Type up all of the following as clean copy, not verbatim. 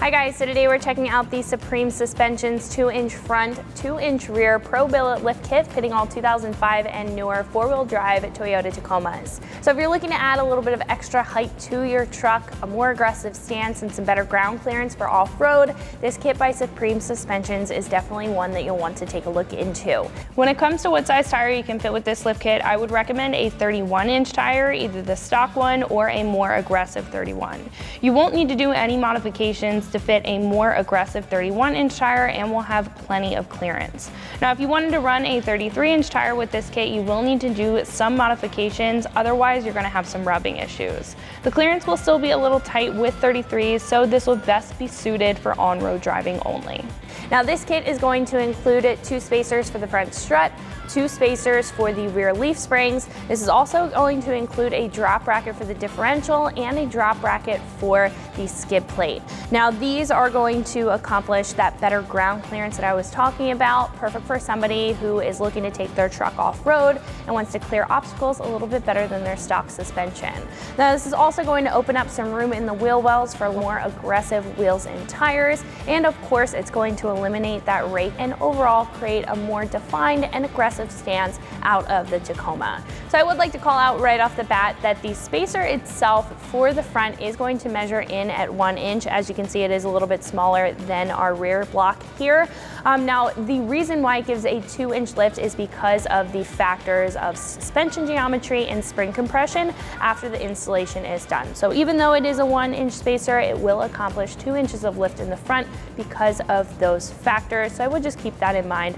Hi guys, so today we're checking out the Supreme Suspensions 2-inch front, 2-inch rear Pro Billet lift kit fitting all 2005 and newer 4-wheel drive Toyota Tacomas. So if you're looking to add a little bit of extra height to your truck, a more aggressive stance, and some better ground clearance for off-road, this kit by Supreme Suspensions is definitely one that you'll want to take a look into. When it comes to what size tire you can fit with this lift kit, I would recommend a 31-inch tire, either the stock one or a more aggressive 31. You won't need to do any modifications to fit a more aggressive 31-inch tire and will have plenty of clearance. Now, if you wanted to run a 33-inch tire with this kit, you will need to do some modifications, otherwise you're going to have some rubbing issues. The clearance will still be a little tight with 33s, so this will best be suited for on-road driving only. Now, this kit is going to include 2 spacers for the front strut, 2 spacers for the rear leaf springs. This is also going to include a drop bracket for the differential and a drop bracket for the skid plate. Now, these are going to accomplish that better ground clearance that I was talking about, perfect for somebody who is looking to take their truck off-road and wants to clear obstacles a little bit better than their stock suspension. Now, this is also going to open up some room in the wheel wells for more aggressive wheels and tires, and of course, it's going to eliminate that rake and overall create a more defined and aggressive stance out of the Tacoma. So I would like to call out right off the bat that the spacer itself for the front is going to measure in at 1 inch. As you can see, it is a little bit smaller than our rear block here. Now, the reason why it gives a 2-inch lift is because of the factors of suspension geometry and spring compression after the installation is done. So even though it is a 1-inch spacer, it will accomplish 2 inches of lift in the front because of those factors. So I would just keep that in mind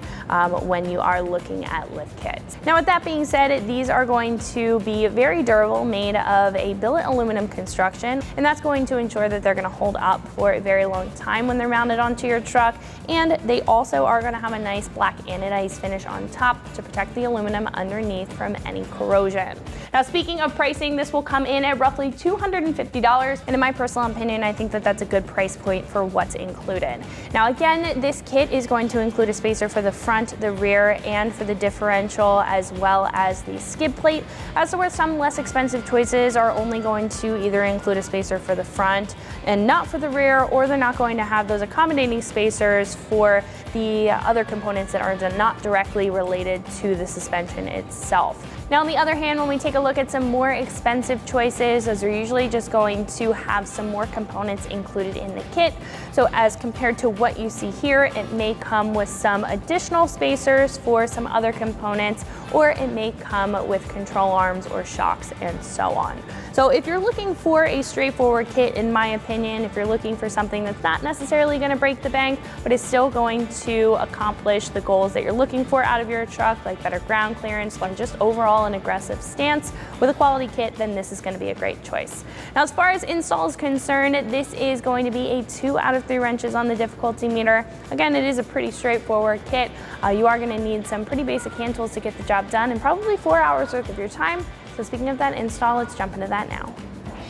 when you are looking at lift kits. Now, with that being said, these are going to be very durable, made of a billet aluminum construction, and that's going to ensure that they're going to hold up for a very long time when they're mounted onto your truck, and they also are going to have a nice black anodized finish on top to protect the aluminum underneath from any corrosion. Now, speaking of pricing, this will come in at roughly $250, and in my personal opinion, I think that that's a good price point for what's included. Now, again, this kit is going to include a spacer for the front, the rear, and for the differential, as well as the skid plate. As to where some less expensive choices are only going to either include a spacer for the front and not for the rear, or they're not going to have those accommodating spacers for the other components that are not directly related to the suspension itself. Now, on the other hand, when we take a look at some more expensive choices, those are usually just going to have some more components included in the kit. So as compared to what you see here, it may come with some additional spacers for some other components, or it may come with control arms or shocks and so on. So if you're looking for a straightforward kit, in my opinion, if you're looking for something that's not necessarily going to break the bank, but is still going to accomplish the goals that you're looking for out of your truck, like better ground clearance and just overall an aggressive stance with a quality kit, then this is going to be a great choice. Now, as far as install is concerned, this is going to be a 2 out of 3 wrenches on the difficulty meter. Again, it is a pretty straightforward kit. You are going to need some pretty basic hand tools to get the job done, and probably 4 hours worth of your time. So speaking of that install, let's jump into that now.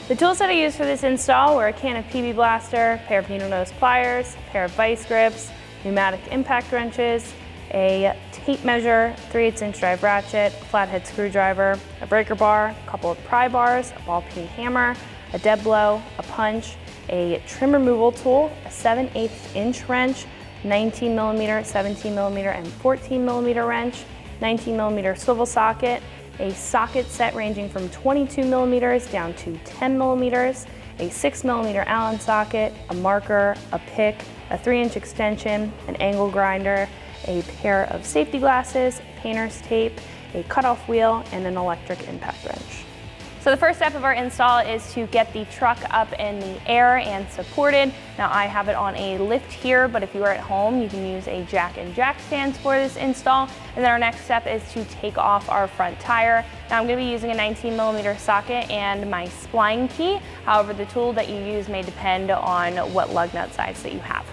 The tools that I used for this install were a can of PB Blaster, a pair of needle nose pliers, a pair of vice grips, pneumatic impact wrenches, a tape measure, 3/8" drive ratchet, a flathead screwdriver, a breaker bar, a couple of pry bars, a ball peen hammer, a dead blow, a punch, a trim removal tool, a 7/8" wrench, 19mm, 17mm, and 14mm wrench, 19mm swivel socket, a socket set ranging from 22mm down to 10mm, a 6mm Allen socket, a marker, a pick, a 3-inch extension, an angle grinder, a pair of safety glasses, painter's tape, a cutoff wheel, and an electric impact wrench. So the first step of our install is to get the truck up in the air and supported. Now, I have it on a lift here, but if you are at home, you can use a jack and jack stands for this install. And then our next step is to take off our front tire. Now, I'm going to be using a 19mm socket and my spline key. However, the tool that you use may depend on what lug nut size that you have.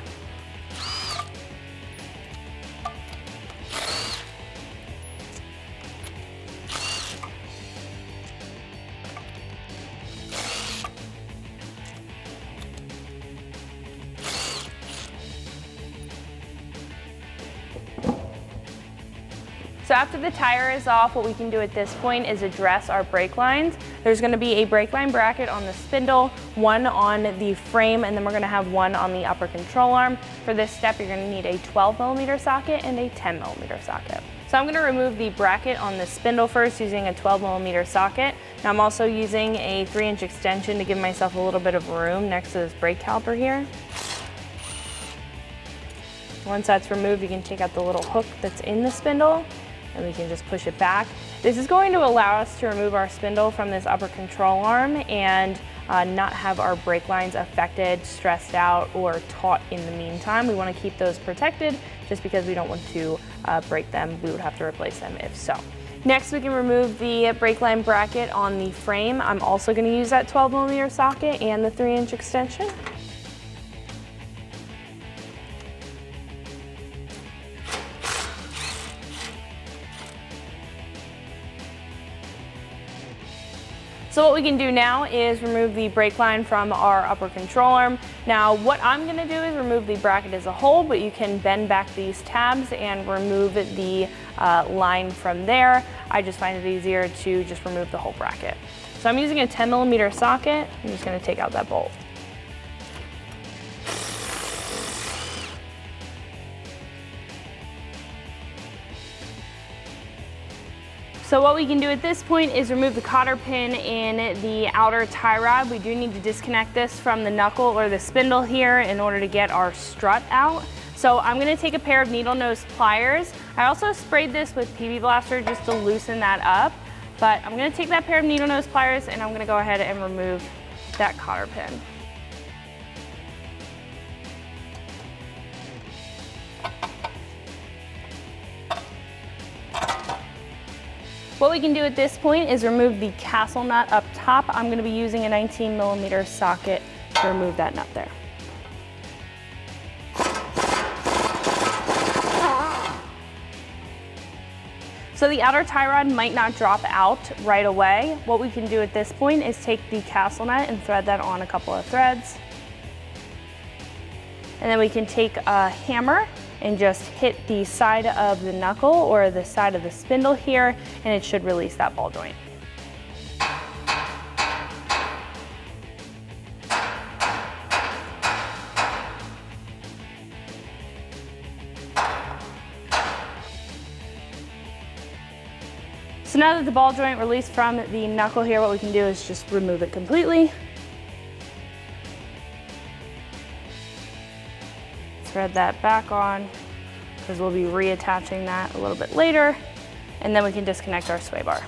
So after the tire is off, what we can do at this point is address our brake lines. There's going to be a brake line bracket on the spindle, one on the frame, and then we're going to have one on the upper control arm. For this step, you're going to need a 12mm socket and a 10mm socket. So I'm going to remove the bracket on the spindle first using a 12mm socket. Now I'm also using a 3-inch extension to give myself a little bit of room next to this brake caliper here. Once that's removed, you can take out the little hook that's in the spindle and we can just push it back. This is going to allow us to remove our spindle from this upper control arm and not have our brake lines affected, stressed out, or taut in the meantime. We want to keep those protected just because we don't want to break them. We would have to replace them if so. Next, we can remove the brake line bracket on the frame. I'm also going to use that 12mm socket and the 3-inch extension. So what we can do now is remove the brake line from our upper control arm. Now what I'm going to do is remove the bracket as a whole, but you can bend back these tabs and remove the line from there. I just find it easier to just remove the whole bracket. So I'm using a 10mm socket. I'm just going to take out that bolt. So what we can do at this point is remove the cotter pin in the outer tie rod. We do need to disconnect this from the knuckle or the spindle here in order to get our strut out. So I'm going to take a pair of needle nose pliers. I also sprayed this with PB Blaster just to loosen that up. But I'm going to take that pair of needle nose pliers and I'm going to go ahead and remove that cotter pin. What we can do at this point is remove the castle nut up top. I'm going to be using a 19mm socket to remove that nut there. So the outer tie rod might not drop out right away. What we can do at this point is take the castle nut and thread that on a couple of threads. And then we can take a hammer and just hit the side of the knuckle or the side of the spindle here, and it should release that ball joint. So now that the ball joint released from the knuckle here, what we can do is just remove it completely. Thread that back on because we'll be reattaching that a little bit later, and then we can disconnect our sway bar.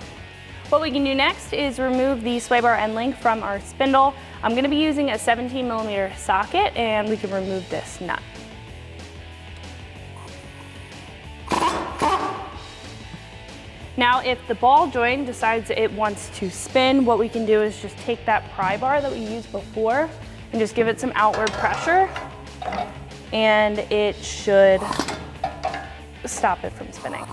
What we can do next is remove the sway bar end link from our spindle. I'm going to be using a 17mm socket and we can remove this nut. Now if the ball joint decides it wants to spin, what we can do is just take that pry bar that we used before and just give it some outward pressure, and it should stop it from spinning.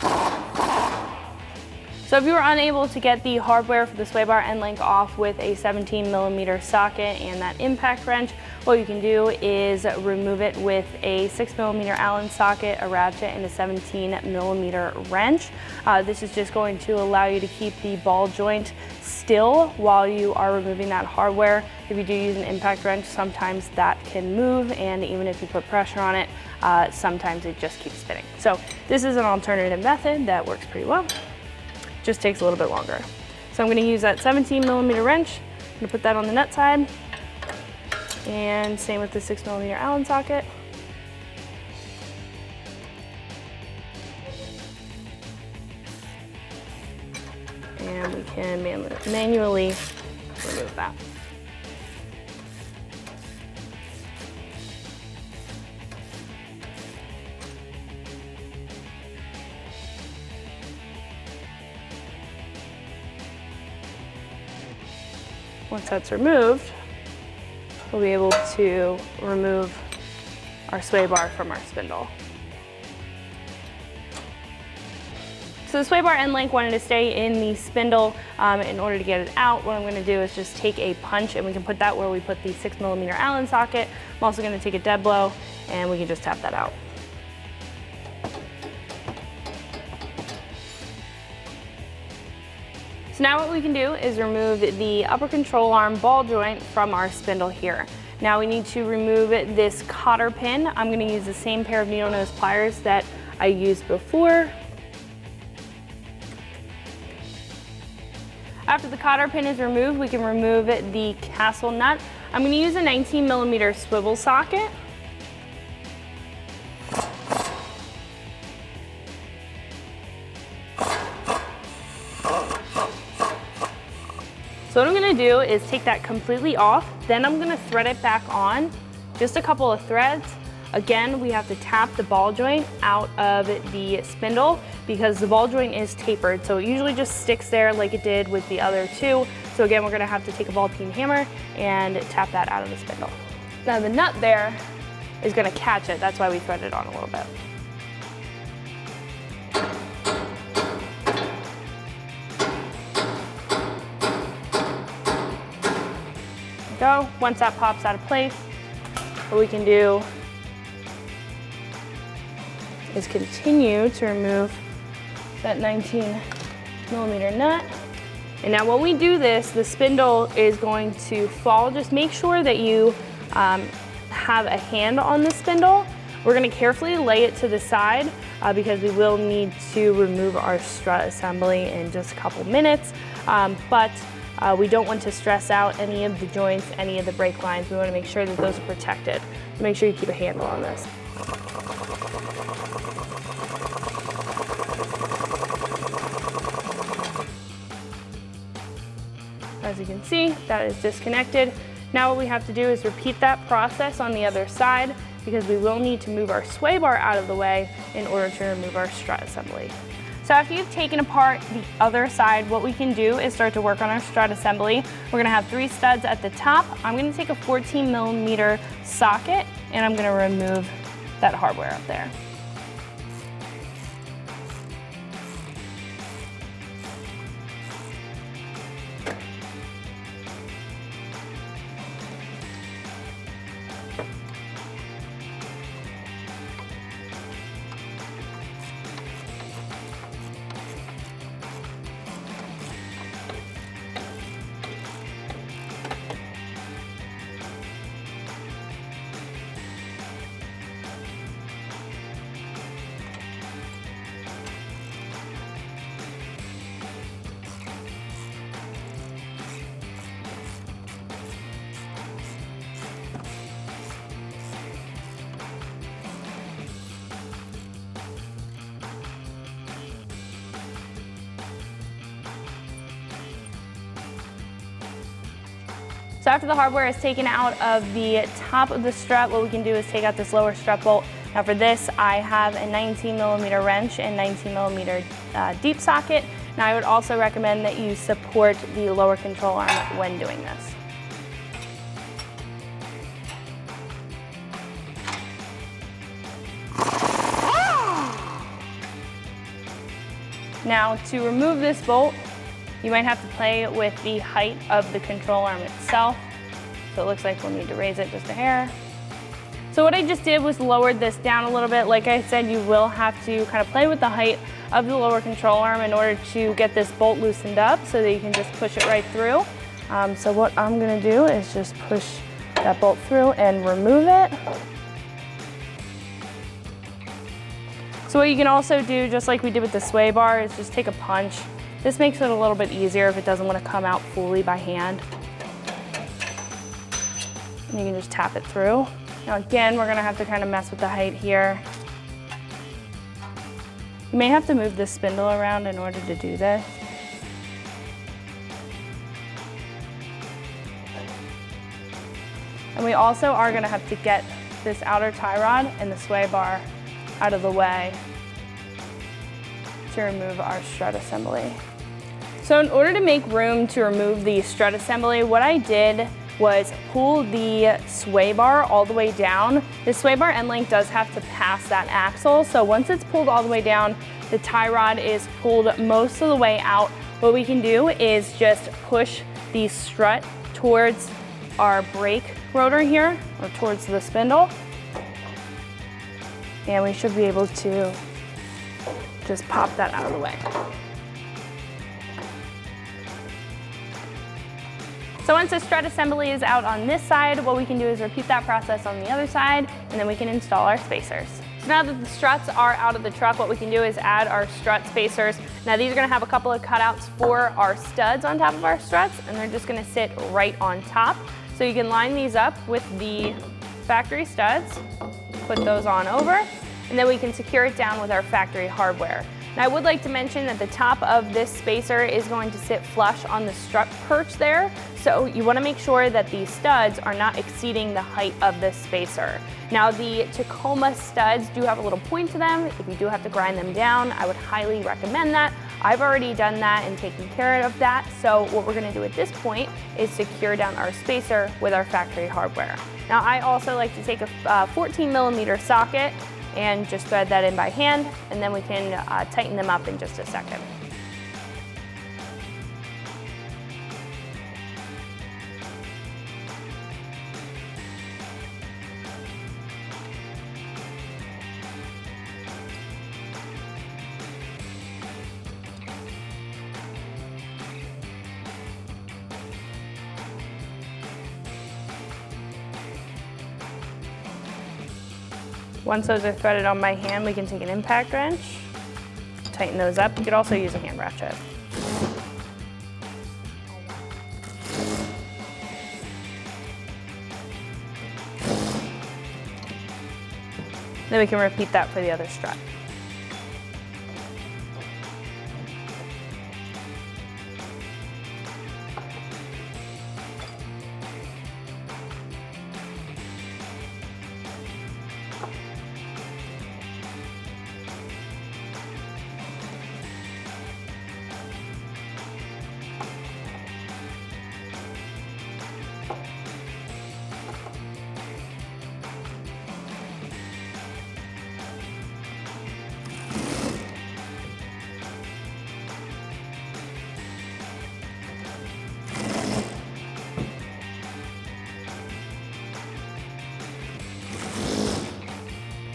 So if you were unable to get the hardware for the sway bar end link off with a 17mm socket and that impact wrench, what you can do is remove it with a 6mm Allen socket, a ratchet, and a 17mm wrench. This is just going to allow you to keep the ball joint still while you are removing that hardware. If you do use an impact wrench, sometimes that can move, and even if you put pressure on it, sometimes it just keeps spinning. So this is an alternative method that works pretty well. Just takes a little bit longer. So I'm going to use that 17mm wrench. I'm going to put that on the nut side, and same with the 6mm Allen socket. And we can manually remove that. Once that's removed, we'll be able to remove our sway bar from our spindle. So the sway bar end link wanted to stay in the spindle. In order to get it out, what I'm going to do is just take a punch, and we can put that where we put the 6mm Allen socket. I'm also going to take a dead blow, and we can just tap that out. So now what we can do is remove the upper control arm ball joint from our spindle here. Now we need to remove this cotter pin. I'm going to use the same pair of needle nose pliers that I used before. After the cotter pin is removed, we can remove the castle nut. I'm going to use a 19mm swivel socket. So what I'm going to do is take that completely off, then I'm going to thread it back on, just a couple of threads. Again, we have to tap the ball joint out of the spindle because the ball joint is tapered, so it usually just sticks there like it did with the other two. So again, we're going to have to take a ball-peen hammer and tap that out of the spindle. Now the nut there is going to catch it, that's why we thread it on a little bit. Go. Once that pops out of place, what we can do is continue to remove that 19mm nut. And now when we do this, the spindle is going to fall. Just make sure that you have a hand on the spindle. We're going to carefully lay it to the side because we will need to remove our strut assembly in just a couple minutes. But we don't want to stress out any of the joints, any of the brake lines. We want to make sure that those are protected. So make sure you keep a handle on this. As you can see, that is disconnected. Now what we have to do is repeat that process on the other side because we will need to move our sway bar out of the way in order to remove our strut assembly. So after you've taken apart the other side, what we can do is start to work on our strut assembly. We're gonna have 3 studs at the top. I'm gonna take a 14mm socket and I'm gonna remove that hardware up there. So after the hardware is taken out of the top of the strut, what we can do is take out this lower strut bolt. Now for this, I have a 19mm wrench and 19mm deep socket. Now I would also recommend that you support the lower control arm when doing this. Now to remove this bolt, you might have to play with the height of the control arm itself. So it looks like we'll need to raise it just a hair. So what I just did was lowered this down a little bit. Like I said, you will have to kind of play with the height of the lower control arm in order to get this bolt loosened up so that you can just push it right through. So what I'm gonna do is just push that bolt through and remove it. So what you can also do, just like we did with the sway bar, is just take a punch. This makes it a little bit easier if it doesn't want to come out fully by hand. And you can just tap it through. Now again, we're gonna have to kind of mess with the height here. You may have to move this spindle around in order to do this. And we also are gonna have to get this outer tie rod and the sway bar out of the way to remove our strut assembly. So in order to make room to remove the strut assembly, what I did was pull the sway bar all the way down. The sway bar end length does have to pass that axle, so once it's pulled all the way down, the tie rod is pulled most of the way out. What we can do is just push the strut towards our brake rotor here, or towards the spindle, and we should be able to just pop that out of the way. So once the strut assembly is out on this side, what we can do is repeat that process on the other side, and then we can install our spacers. So now that the struts are out of the truck, what we can do is add our strut spacers. Now these are gonna have a couple of cutouts for our studs on top of our struts, and they're just gonna sit right on top. So you can line these up with the factory studs, put those on over, and then we can secure it down with our factory hardware. Now I would like to mention that the top of this spacer is going to sit flush on the strut perch there, so you want to make sure that the studs are not exceeding the height of this spacer. Now the Tacoma studs do have a little point to them. If you do have to grind them down, I would highly recommend that. I've already done that and taken care of that, so what we're going to do at this point is secure down our spacer with our factory hardware. Now I also like to take a 14mm socket and just thread that in by hand, and then we can tighten them up in just a second. Once those are threaded on by hand, we can take an impact wrench, tighten those up. You could also use a hand ratchet. Then we can repeat that for the other strut.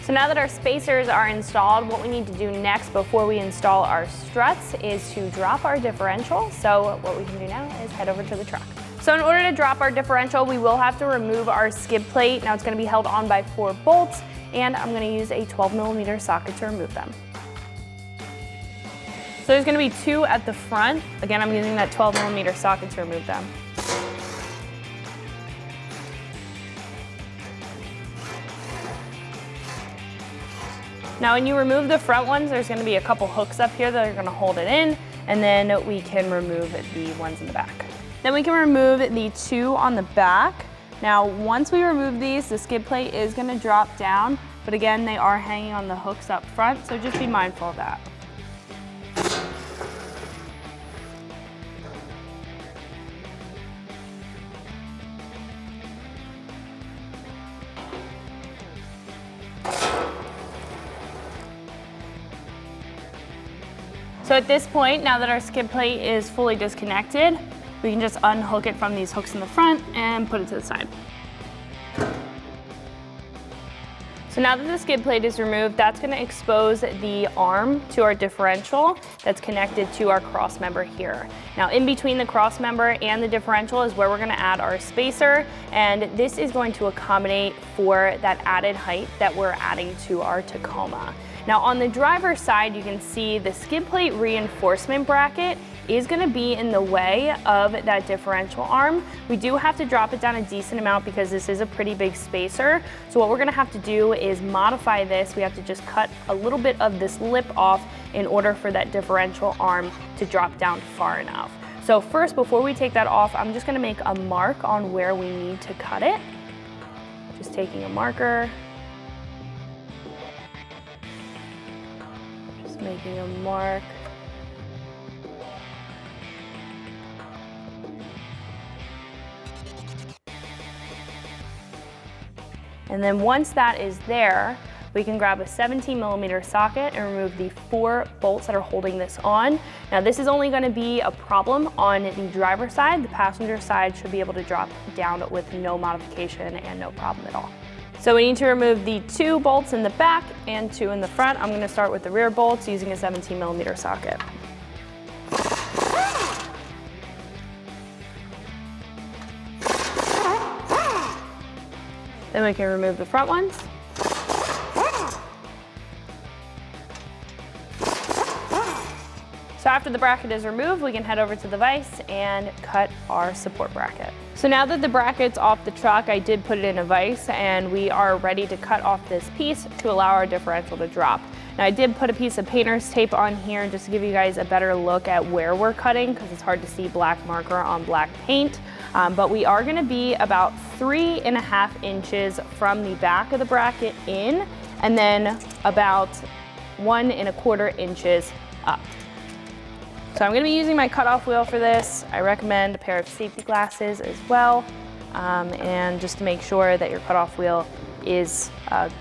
So now that our spacers are installed, what we need to do next before we install our struts is to drop our differential. So what we can do now is head over to the truck. So in order to drop our differential, we will have to remove our skid plate. Now it's going to be held on by 4 bolts, and I'm going to use a 12mm socket to remove them. So there's going to be 2 at the front. Again, I'm using that 12mm socket to remove them. Now when you remove the front ones, there's going to be a couple hooks up here that are going to hold it in, and then we can remove the ones in the back. Then we can remove the 2 on the back. Now once we remove these, the skid plate is going to drop down, but again, they are hanging on the hooks up front, so just be mindful of that. So at this point, now that our skid plate is fully disconnected, we can just unhook it from these hooks in the front and put it to the side. So now that the skid plate is removed, that's going to expose the arm to our differential that's connected to our cross member here. Now in between the cross member and the differential is where we're going to add our spacer, and this is going to accommodate for that added height that we're adding to our Tacoma. Now on the driver's side, you can see the skid plate reinforcement bracket is going to be in the way of that differential arm. We do have to drop it down a decent amount because this is a pretty big spacer. So what we're going to have to do is modify this. We have to just cut a little bit of this lip off in order for that differential arm to drop down far enough. So first, before we take that off, I'm just going to make a mark on where we need to cut it. Just taking a marker. Just making a mark. And then once that is there, we can grab a 17mm socket and remove the 4 bolts that are holding this on. Now this is only going to be a problem on the driver's side. The passenger side should be able to drop down with no modification and no problem at all. So we need to remove the 2 bolts in the back and 2 in the front. I'm going to start with the rear bolts using a 17mm socket. Then we can remove the front ones. So after the bracket is removed, we can head over to the vise and cut our support bracket. So now that the bracket's off the truck, I did put it in a vise and we are ready to cut off this piece to allow our differential to drop. Now I did put a piece of painter's tape on here just to give you guys a better look at where we're cutting because it's hard to see black marker on black paint. But we are gonna be about 3.5 inches from the back of the bracket in, and then about 1.25 inches up. So I'm gonna be using my cutoff wheel for this. I recommend a pair of safety glasses as well, and just to make sure that your cutoff wheel is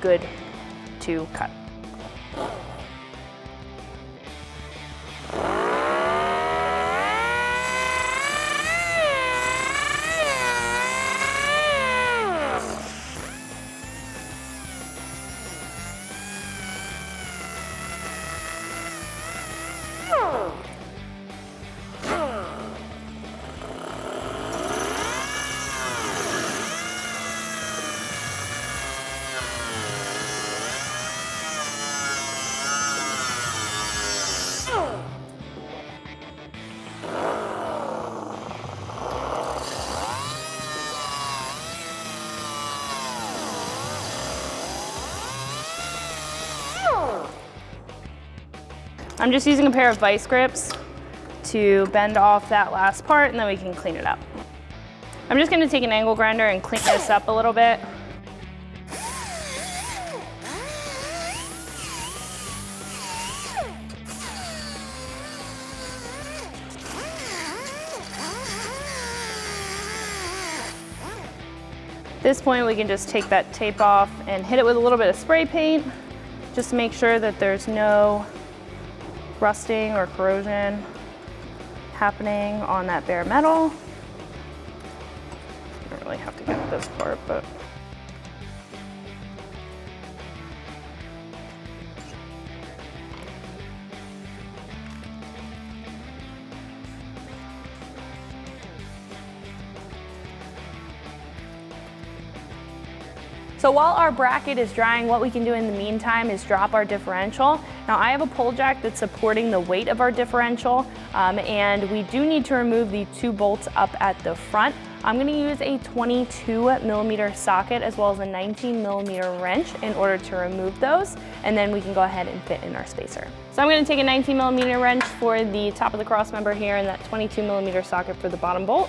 good to cut. I'm just using a pair of vice grips to bend off that last part and then we can clean it up. I'm just gonna take an angle grinder and clean this up a little bit. At this point, we can just take that tape off and hit it with a little bit of spray paint just to make sure that there's no rusting or corrosion happening on that bare metal. Don't really have to get this part, but so while our bracket is drying, what we can do in the meantime is drop our differential. Now I have a pole jack that's supporting the weight of our differential, and we do need to remove the 2 bolts up at the front. I'm gonna use a 22mm socket as well as a 19mm wrench in order to remove those, and then we can go ahead and fit in our spacer. So I'm gonna take a 19mm wrench for the top of the cross member here and that 22mm socket for the bottom bolt.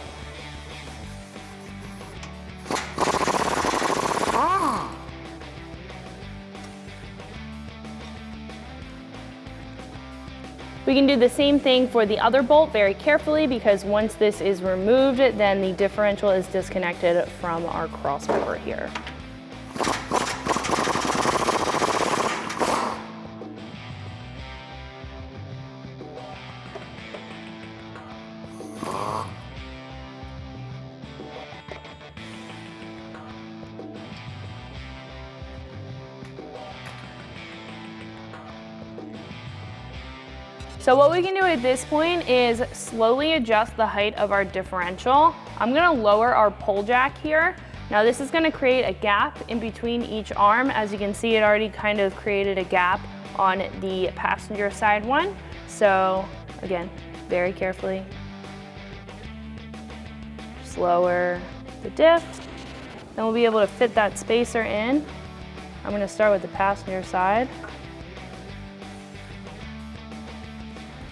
We can do the same thing for the other bolt very carefully because once this is removed, then the differential is disconnected from our cross member here. So what we can do at this point is slowly adjust the height of our differential. I'm gonna lower our pole jack here. Now this is gonna create a gap in between each arm. As you can see, it already kind of created a gap on the passenger side one. So again, very carefully, just lower the diff. Then we'll be able to fit that spacer in. I'm gonna start with the passenger side.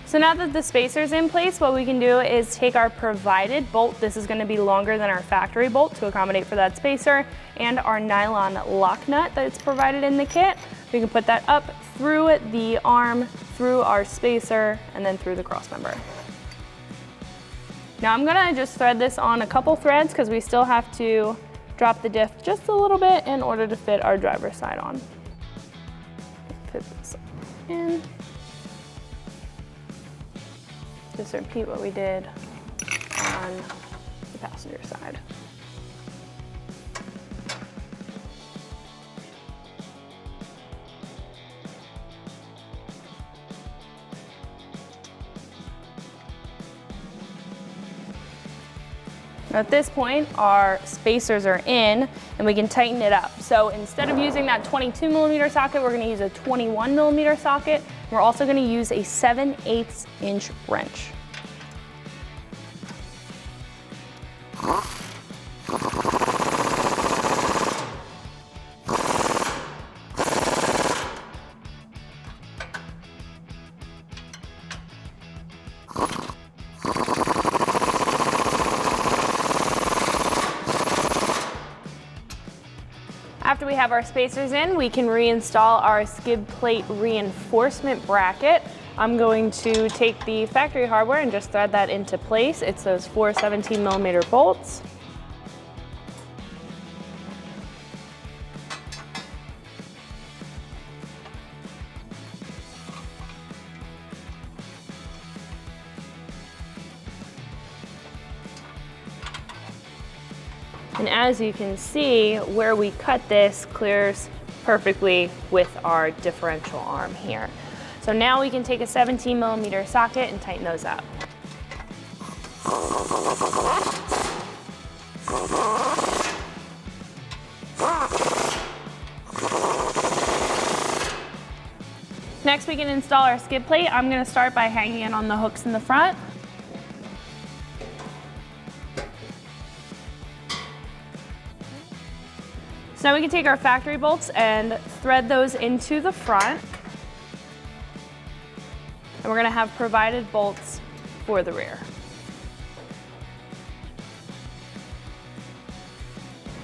So now that the spacer's in place, what we can do is take our provided bolt. This is going to be longer than our factory bolt to accommodate for that spacer, and our nylon lock nut that's provided in the kit. We can put that up through the arm, through our spacer, and then through the cross member. Now I'm gonna just thread this on a couple threads because we still have to drop the diff just a little bit in order to fit our driver's side on. Fit this in. Just repeat what we did on the passenger side. Now at this point, our spacers are in and we can tighten it up. So instead of using that 22mm socket, we're gonna use a 21mm socket. We're also gonna use a 7/8 inch wrench. After we have our spacers in, we can reinstall our skid plate reinforcement bracket. I'm going to take the factory hardware and just thread that into place. It's those 4 17mm bolts. And as you can see, where we cut this clears perfectly with our differential arm here. So now we can take a 17mm socket and tighten those up. Next we can install our skid plate. I'm going to start by hanging it on the hooks in the front. So now we can take our factory bolts and thread those into the front. And we're going to have provided bolts for the rear.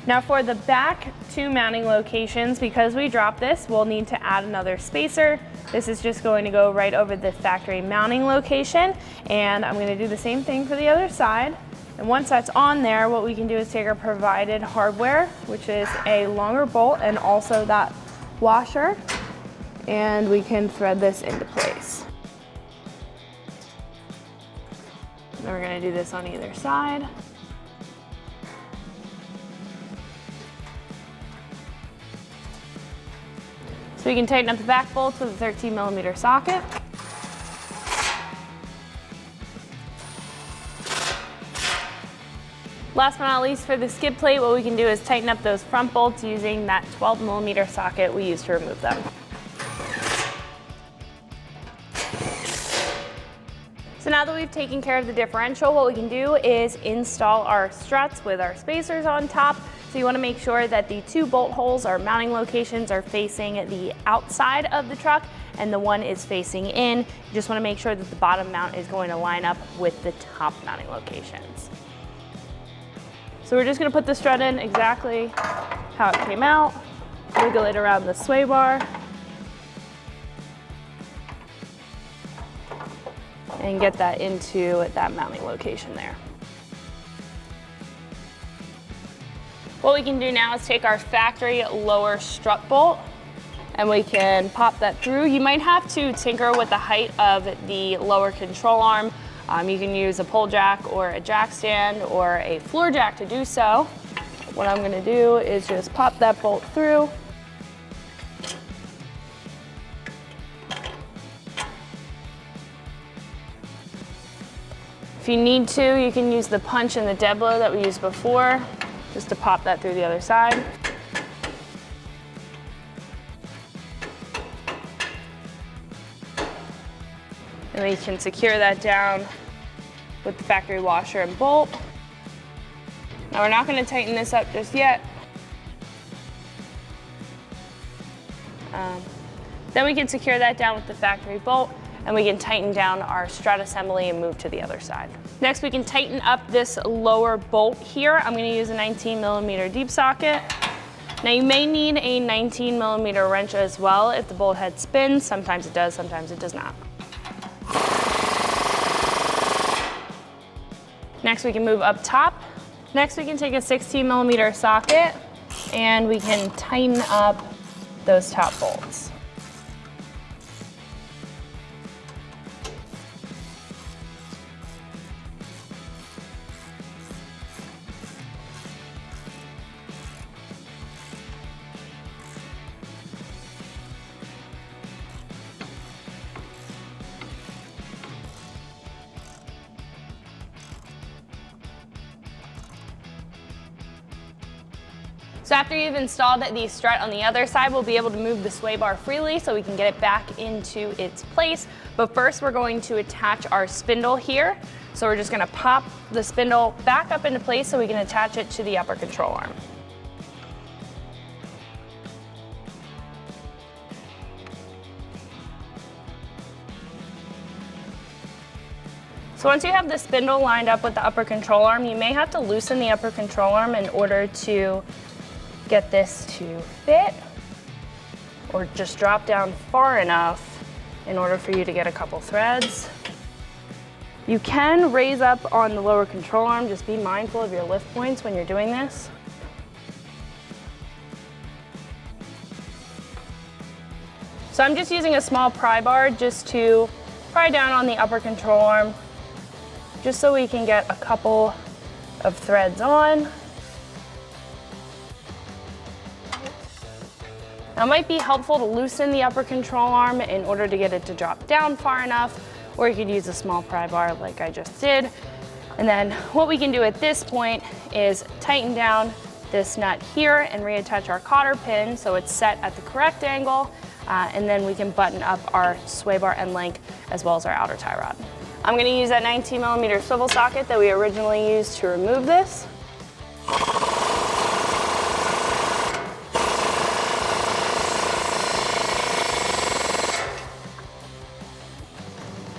Now for the back 2 mounting locations, because we dropped this, we'll need to add another spacer. This is just going to go right over the factory mounting location. And I'm going to do the same thing for the other side. And once that's on there, what we can do is take our provided hardware, which is a longer bolt and also that washer, and we can thread this into place. Then we're going to do this on either side. So we can tighten up the back bolts with a 13mm socket. Last but not least, for the skid plate, what we can do is tighten up those front bolts using that 12mm socket we used to remove them. So now that we've taken care of the differential, what we can do is install our struts with our spacers on top. So you want to make sure that the 2 bolt holes, our mounting locations, are facing the outside of the truck and the one is facing in. You just want to make sure that the bottom mount is going to line up with the top mounting locations. So we're just going to put the strut in exactly how it came out, wiggle it around the sway bar, and get that into that mounting location there. What we can do now is take our factory lower strut bolt and we can pop that through. You might have to tinker with the height of the lower control arm. You can use a pole jack or a jack stand or a floor jack to do so. What I'm going to do is just pop that bolt through. If you need to, you can use the punch and the dead blow that we used before just to pop that through the other side. And we can secure that down with the factory washer and bolt. Now we're not going to tighten this up just yet. Then we can secure that down with the factory bolt and we can tighten down our strut assembly and move to the other side. Next we can tighten up this lower bolt here. I'm going to use a 19mm deep socket. Now you may need a 19mm wrench as well if the bolt head spins. Sometimes it does, sometimes it does not. Next we can move up top. Next we can take a 16mm socket and we can tighten up those top bolts. So after you've installed the strut on the other side, we'll be able to move the sway bar freely so we can get it back into its place. But first we're going to attach our spindle here. So we're just gonna pop the spindle back up into place so we can attach it to the upper control arm. So once you have the spindle lined up with the upper control arm, you may have to loosen the upper control arm in order to get this to fit, or just drop down far enough in order for you to get a couple threads. You can raise up on the lower control arm, just be mindful of your lift points when you're doing this. So I'm just using a small pry bar just to pry down on the upper control arm, just so we can get a couple of threads on. Now it might be helpful to loosen the upper control arm in order to get it to drop down far enough, or you could use a small pry bar like I just did. And then what we can do at this point is tighten down this nut here and reattach our cotter pin so it's set at the correct angle, and then we can button up our sway bar end link as well as our outer tie rod. I'm going to use that 19mm swivel socket that we originally used to remove this.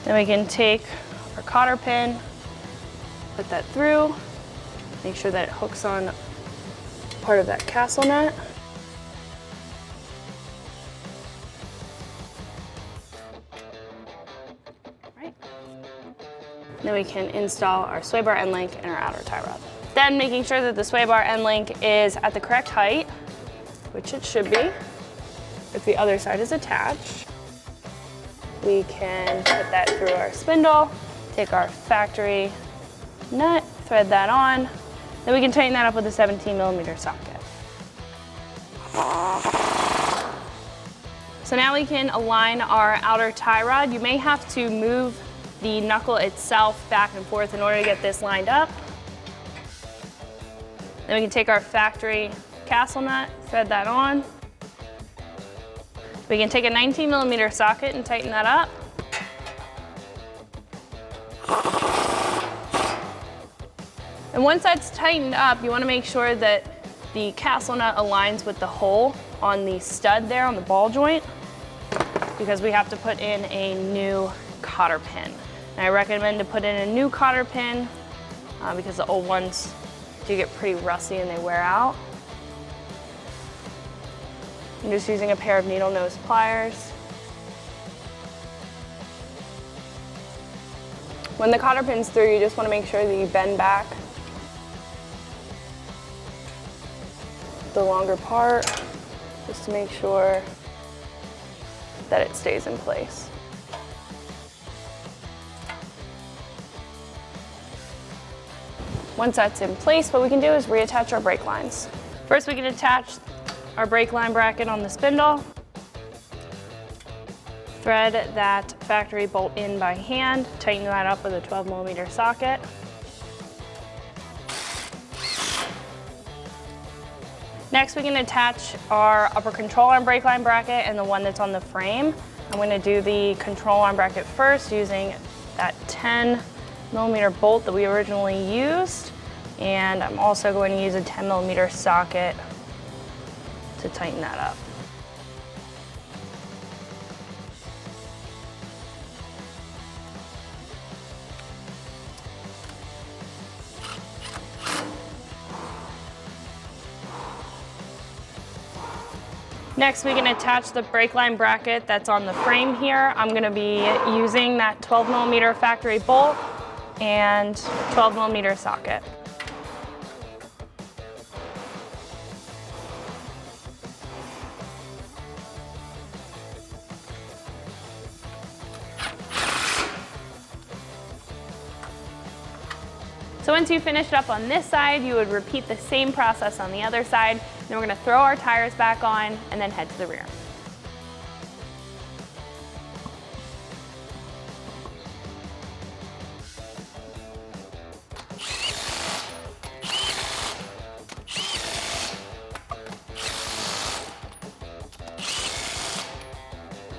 Then we can take our cotter pin, put that through, make sure that it hooks on part of that castle nut. Then we can install our sway bar end link and our outer tie rod. Then making sure that the sway bar end link is at the correct height, which it should be, if the other side is attached. We can put that through our spindle, take our factory nut, thread that on, then we can tighten that up with a 17mm socket. So now we can align our outer tie rod. You may have to move the knuckle itself back and forth in order to get this lined up. Then we can take our factory castle nut, thread that on. We can take a 19mm socket and tighten that up. And once that's tightened up, you want to make sure that the castle nut aligns with the hole on the stud there on the ball joint, because we have to put in a new cotter pin. And I recommend to put in a new cotter pin because the old ones do get pretty rusty and they wear out. I'm just using a pair of needle nose pliers. When the cotter pin's through, you just want to make sure that you bend back the longer part, just to make sure that it stays in place. Once that's in place, what we can do is reattach our brake lines. First, we can attach our brake line bracket on the spindle, thread that factory bolt in by hand, tighten that up with a 12mm socket. Next, we can attach our upper control arm brake line bracket and the one that's on the frame. I'm going to do the control arm bracket first using that 10mm bolt that we originally used, and I'm also going to use a 10mm socket to tighten that up. Next, we can attach the brake line bracket that's on the frame here. I'm going to be using that 12mm factory bolt and 12mm socket. So once you finish up on this side, you would repeat the same process on the other side. Then we're going to throw our tires back on and then head to the rear.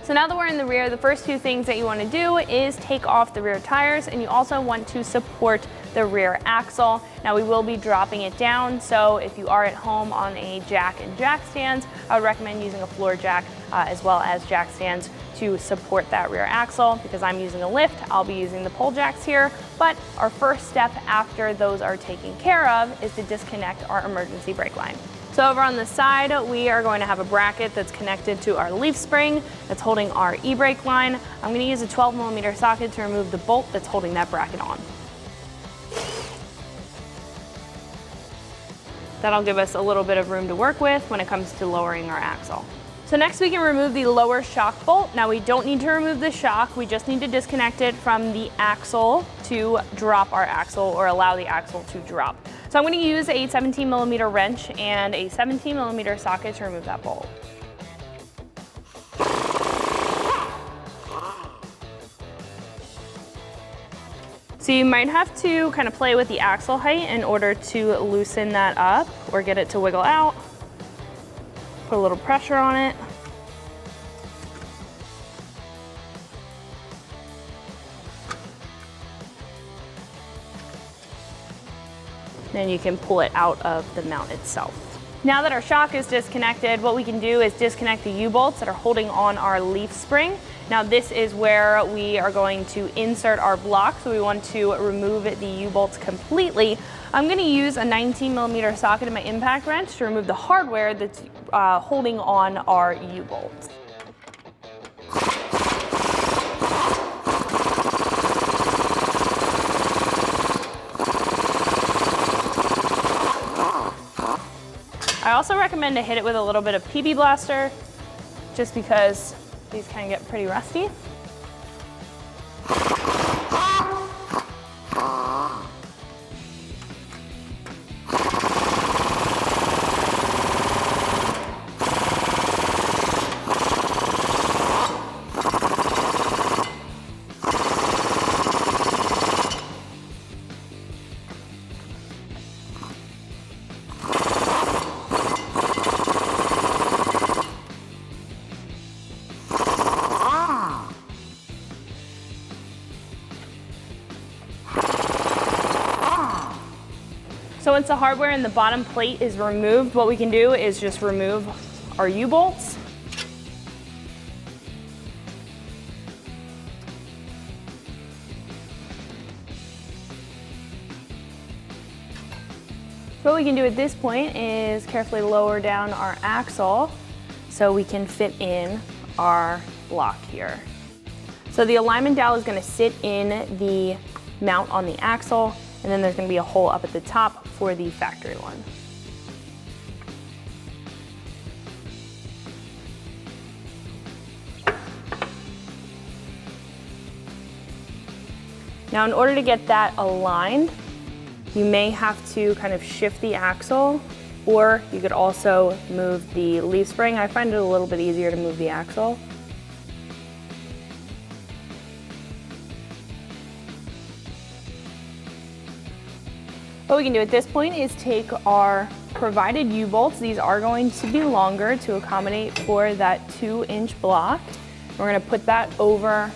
So now that we're in the rear, the first two things that you want to do is take off the rear tires, and you also want to support the rear axle. Now we will be dropping it down, so if you are at home on a jack and jack stands, I would recommend using a floor jack as well as jack stands to support that rear axle. Because I'm using a lift, I'll be using the pole jacks here, but our first step after those are taken care of is to disconnect our emergency brake line. So over on the side, we are going to have a bracket that's connected to our leaf spring that's holding our e-brake line. I'm going to use a 12mm socket to remove the bolt that's holding that bracket on. That'll give us a little bit of room to work with when it comes to lowering our axle. So next we can remove the lower shock bolt. Now we don't need to remove the shock, we just need to disconnect it from the axle to drop our axle, or allow the axle to drop. So I'm going to use a 17mm wrench and a 17mm socket to remove that bolt. So you might have to kind of play with the axle height in order to loosen that up or get it to wiggle out. Put a little pressure on it. Then you can pull it out of the mount itself. Now that our shock is disconnected, what we can do is disconnect the U-bolts that are holding on our leaf spring. Now this is where we are going to insert our block, so we want to remove the U-bolts completely. I'm going to use a 19mm socket in my impact wrench to remove the hardware that's holding on our U-bolts. I also recommend to hit it with a little bit of PB Blaster, just because these can get pretty rusty. So once the hardware in the bottom plate is removed, what we can do is just remove our U-bolts. What we can do at this point is carefully lower down our axle so we can fit in our block here. So the alignment dowel is going to sit in the mount on the axle, and then there's going to be a hole up at the top for the factory one. Now in order to get that aligned, you may have to kind of shift the axle, or you could also move the leaf spring. I find it a little bit easier to move the axle. What we can do at this point is take our provided U-bolts. These are going to be longer to accommodate for that 2-inch block. We're going to put that over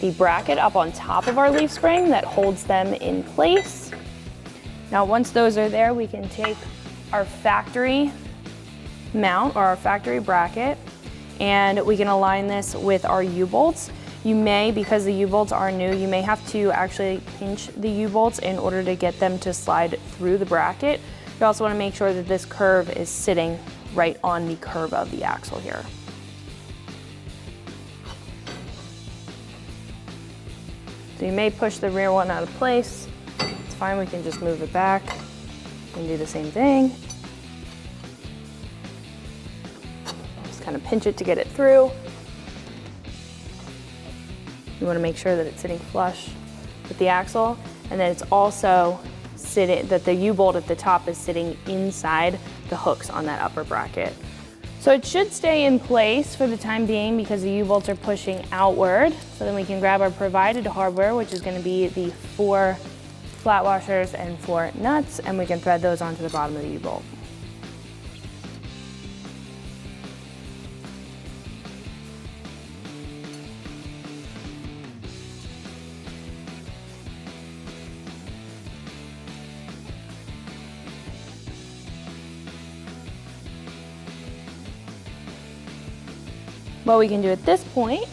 the bracket up on top of our leaf spring that holds them in place. Now once those are there, we can take our factory mount or our factory bracket, and we can align this with our U-bolts. You may, because the U-bolts are new, you may have to actually pinch the U-bolts in order to get them to slide through the bracket. You also want to make sure that this curve is sitting right on the curve of the axle here. So you may push the rear one out of place. It's fine, we can just move it back and do the same thing. Just kind of pinch it to get it through. You want to make sure that it's sitting flush with the axle, and then it's also that the U-bolt at the top is sitting inside the hooks on that upper bracket. So it should stay in place for the time being because the U-bolts are pushing outward. So then we can grab our provided hardware, which is going to be the 4 flat washers and 4 nuts, and we can thread those onto the bottom of the U-bolt. What we can do at this point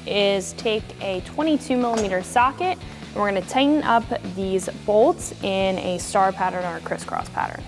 is take a 22mm socket, and we're going to tighten up these bolts in a star pattern or a crisscross pattern.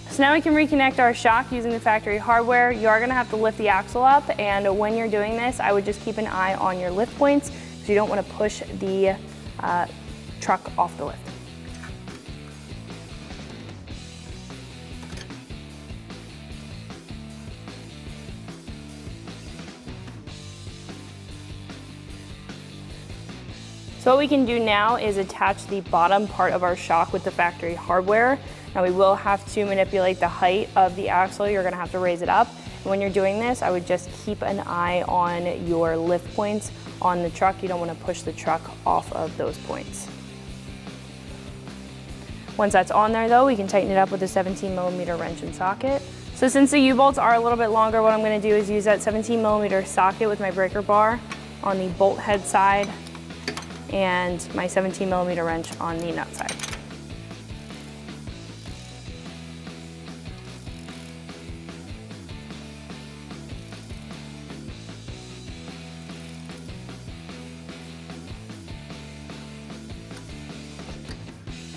So now we can reconnect our shock using the factory hardware. You are going to have to lift the axle up, and when you're doing this, I would just keep an eye on your lift points because you don't want to push the truck off the lift. So what we can do now is attach the bottom part of our shock with the factory hardware. Now we will have to manipulate the height of the axle. You're gonna have to raise it up. And when you're doing this, I would just keep an eye on your lift points on the truck. You don't wanna push the truck off of those points. Once that's on there though, we can tighten it up with a 17mm wrench and socket. So since the U-bolts are a little bit longer, what I'm gonna do is use that 17mm socket with my breaker bar on the bolt head side and my 17mm wrench on the nut side.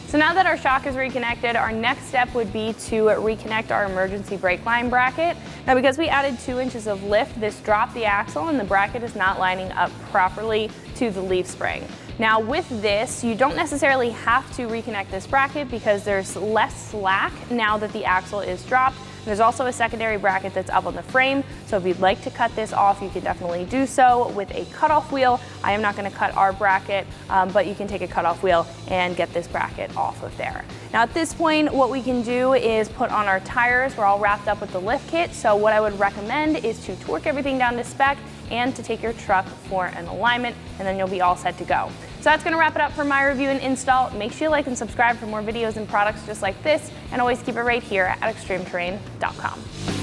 So now that our shock is reconnected, our next step would be to reconnect our emergency brake line bracket. Now because we added 2 inches of lift, this dropped the axle and the bracket is not lining up properly to the leaf spring. Now with this, you don't necessarily have to reconnect this bracket because there's less slack now that the axle is dropped. There's also a secondary bracket that's up on the frame, so if you'd like to cut this off, you can definitely do so with a cutoff wheel. I am not going to cut our bracket, but you can take a cutoff wheel and get this bracket off of there. Now at this point, what we can do is put on our tires. We're all wrapped up with the lift kit, so what I would recommend is to torque everything down to spec and to take your truck for an alignment, and then you'll be all set to go. So that's going to wrap it up for my review and install. Make sure you like and subscribe for more videos and products just like this, and always keep it right here at extremeterrain.com.